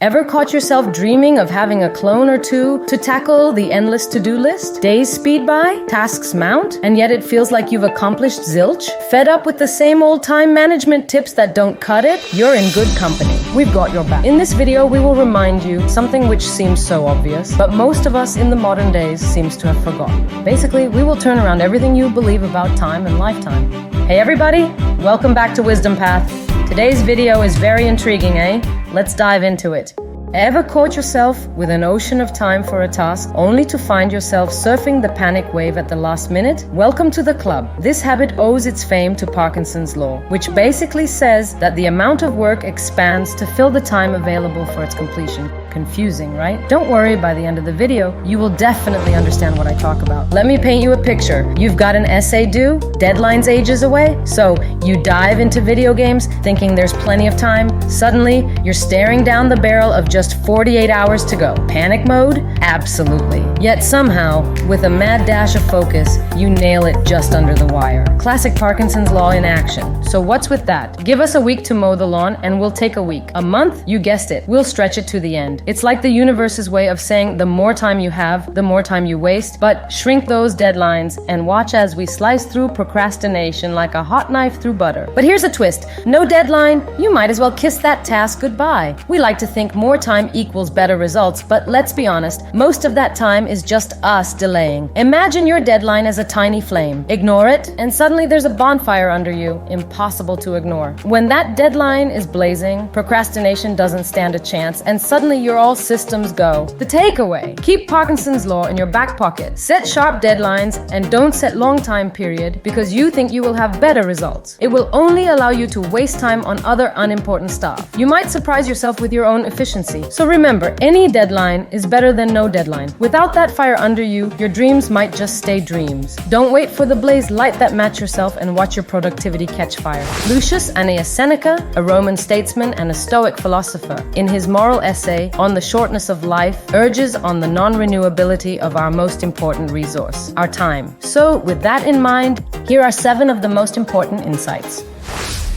Ever caught yourself dreaming of having a clone or two to tackle the endless to-do list? Days speed by, tasks mount, and yet it feels like you've accomplished zilch? Fed up with the same old time management tips that don't cut it? You're in good company. We've got your back. In this video, we will remind you something which seems so obvious, but most of us in the modern days seems to have forgotten. Basically, we will turn around everything you believe about time and lifetime. Hey everybody, welcome back to Wisdom Path. Today's video is very intriguing, eh? Let's dive into it. Ever caught yourself with an ocean of time for a task only to find yourself surfing the panic wave at the last minute? Welcome to the club. This habit owes its fame to Parkinson's law, which basically says that the amount of work expands to fill the time available for its completion. Confusing, right? Don't worry, by the end of the video, you will definitely understand what I talk about. Let me paint you a picture. You've got an essay due, deadline's ages away, so you dive into video games thinking there's plenty of time. Suddenly, you're staring down the barrel of just 48 hours to go. Panic mode? Absolutely. Yet somehow, with a mad dash of focus, you nail it just under the wire. Classic Parkinson's law in action. So what's with that? Give us a week to mow the lawn and we'll take a week. A month? You guessed it. We'll stretch it to the end. It's like the universe's way of saying the more time you have, the more time you waste, but shrink those deadlines and watch as we slice through procrastination like a hot knife through butter. But here's a twist. No deadline? You might as well kiss that task goodbye. We like to think more time equals better results, but let's be honest, most of that time is just us delaying. Imagine your deadline as a tiny flame. Ignore it, and suddenly there's a bonfire under you, impossible to ignore. When that deadline is blazing, procrastination doesn't stand a chance, and suddenly you're all systems go. The takeaway: keep Parkinson's law in your back pocket. Set sharp deadlines and don't set long time period because you think you will have better results. It will only allow you to waste time on other unimportant stuff. You might surprise yourself with your own efficiency. So remember, any deadline is better than no deadline. Without that fire under you, your dreams might just stay dreams. Don't wait for the blaze light that match yourself and watch your productivity catch fire. Lucius Annaeus Seneca, a Roman statesman and a Stoic philosopher, in his moral essay on the shortness of life, urges on the non-renewability of our most important resource, our time. So with that in mind, here are 7 of the most important insights.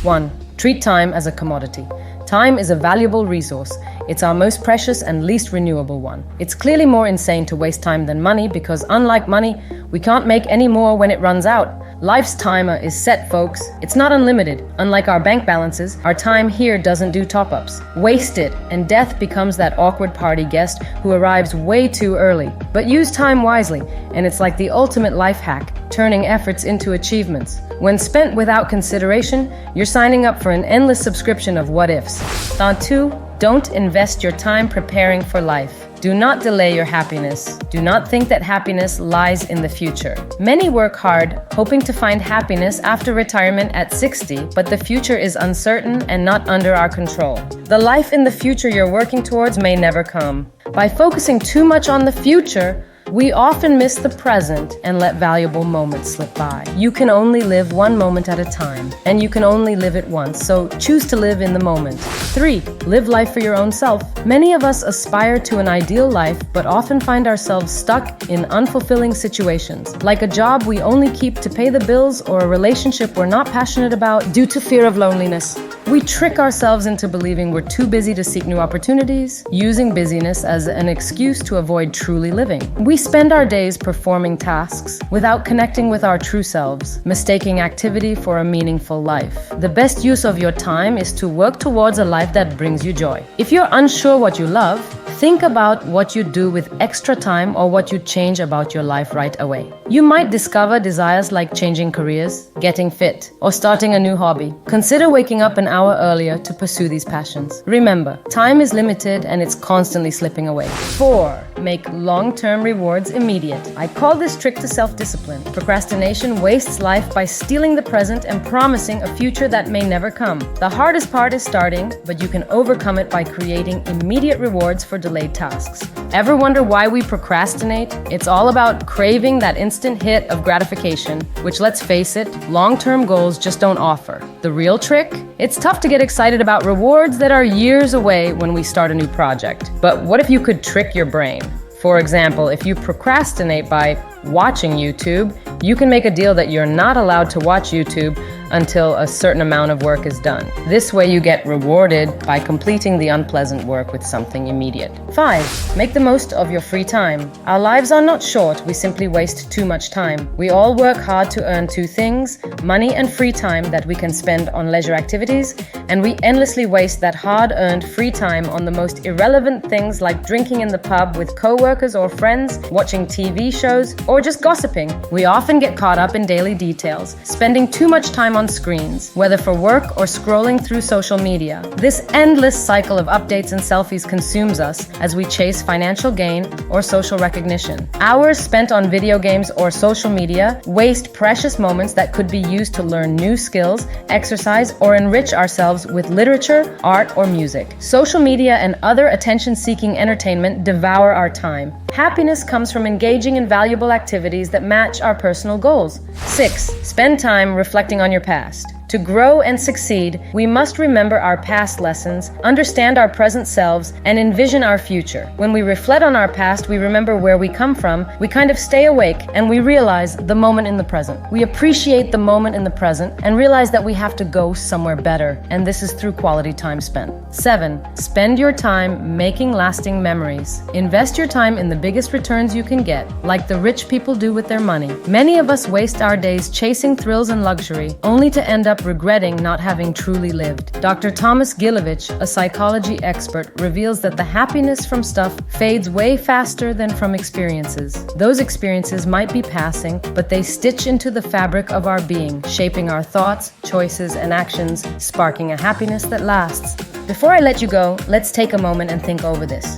1. Treat time as a commodity. Time is a valuable resource. It's our most precious and least renewable one. It's clearly more insane to waste time than money because, unlike money, we can't make any more when it runs out. Life's timer is set, folks. It's not unlimited. Unlike our bank balances, our time here doesn't do top-ups. Waste it, and death becomes that awkward party guest who arrives way too early. But use time wisely, and it's like the ultimate life hack, turning efforts into achievements. When spent without consideration, you're signing up for an endless subscription of what-ifs. Thought 2. Don't invest your time preparing for life. Do not delay your happiness. Do not think that happiness lies in the future. Many work hard, hoping to find happiness after retirement at 60, but the future is uncertain and not under our control. The life in the future you're working towards may never come. By focusing too much on the future, we often miss the present and let valuable moments slip by. You can only live one moment at a time, and you can only live it once, so choose to live in the moment. 3. Live life for your own self. Many of us aspire to an ideal life, but often find ourselves stuck in unfulfilling situations, like a job we only keep to pay the bills or a relationship we're not passionate about due to fear of loneliness. We trick ourselves into believing we're too busy to seek new opportunities, using busyness as an excuse to avoid truly living. We spend our days performing tasks without connecting with our true selves, mistaking activity for a meaningful life. The best use of your time is to work towards a life that brings you joy. If you're unsure what you love, think about what you'd do with extra time or what you'd change about your life right away. You might discover desires like changing careers, getting fit, or starting a new hobby. Consider waking up an hour earlier to pursue these passions. Remember, time is limited and it's constantly slipping away. 4. Make long-term rewards immediate. I call this trick to self-discipline. Procrastination wastes life by stealing the present and promising a future that may never come. The hardest part is starting, but you can overcome it by creating immediate rewards for delayed tasks. Ever wonder why we procrastinate? It's all about craving that instant hit of gratification, which, let's face it, long-term goals just don't offer. The real trick? It's tough to get excited about rewards that are years away when we start a new project. But what if you could trick your brain? For example, if you procrastinate by watching YouTube, you can make a deal that you're not allowed to watch YouTube until a certain amount of work is done. This way you get rewarded by completing the unpleasant work with something immediate. 5. Make the most of your free time. Our lives are not short, we simply waste too much time. We all work hard to earn two things, money and free time that we can spend on leisure activities, and we endlessly waste that hard-earned free time on the most irrelevant things like drinking in the pub with co-workers or friends, watching TV shows, or just gossiping. We often get caught up in daily details, spending too much time on screens, whether for work or scrolling through social media. This endless cycle of updates and selfies consumes us as we chase financial gain or social recognition. Hours spent on video games or social media waste precious moments that could be used to learn new skills, exercise, or enrich ourselves with literature, art, or music. Social media and other attention-seeking entertainment devour our time. Happiness comes from engaging in valuable activities that match our personal goals. 6. Spend time reflecting on your past. To grow and succeed, we must remember our past lessons, understand our present selves, and envision our future. When we reflect on our past, we remember where we come from, we kind of stay awake, and we realize the moment in the present. We appreciate the moment in the present and realize that we have to go somewhere better, and this is through quality time spent. 7. Spend your time making lasting memories. Invest your time in the biggest returns you can get, like the rich people do with their money. Many of us waste our days chasing thrills and luxury, only to end up regretting not having truly lived. Dr. Thomas Gilovich, a psychology expert, reveals that the happiness from stuff fades way faster than from experiences. Those experiences might be passing, but they stitch into the fabric of our being, shaping our thoughts, choices, and actions, sparking a happiness that lasts. Before I let you go, let's take a moment and think over this.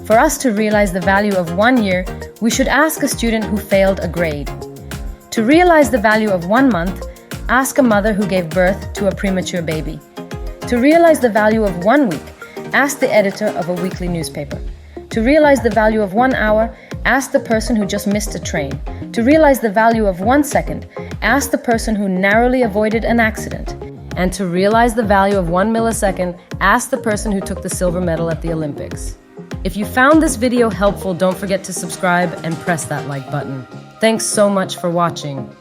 For us to realize the value of 1 year, we should ask a student who failed a grade. To realize the value of 1 month, ask a mother who gave birth to a premature baby. To realize the value of 1 week, ask the editor of a weekly newspaper. To realize the value of 1 hour, ask the person who just missed a train. To realize the value of 1 second, ask the person who narrowly avoided an accident. And to realize the value of 1 millisecond, ask the person who took the silver medal at the Olympics. If you found this video helpful, don't forget to subscribe and press that like button. Thanks so much for watching.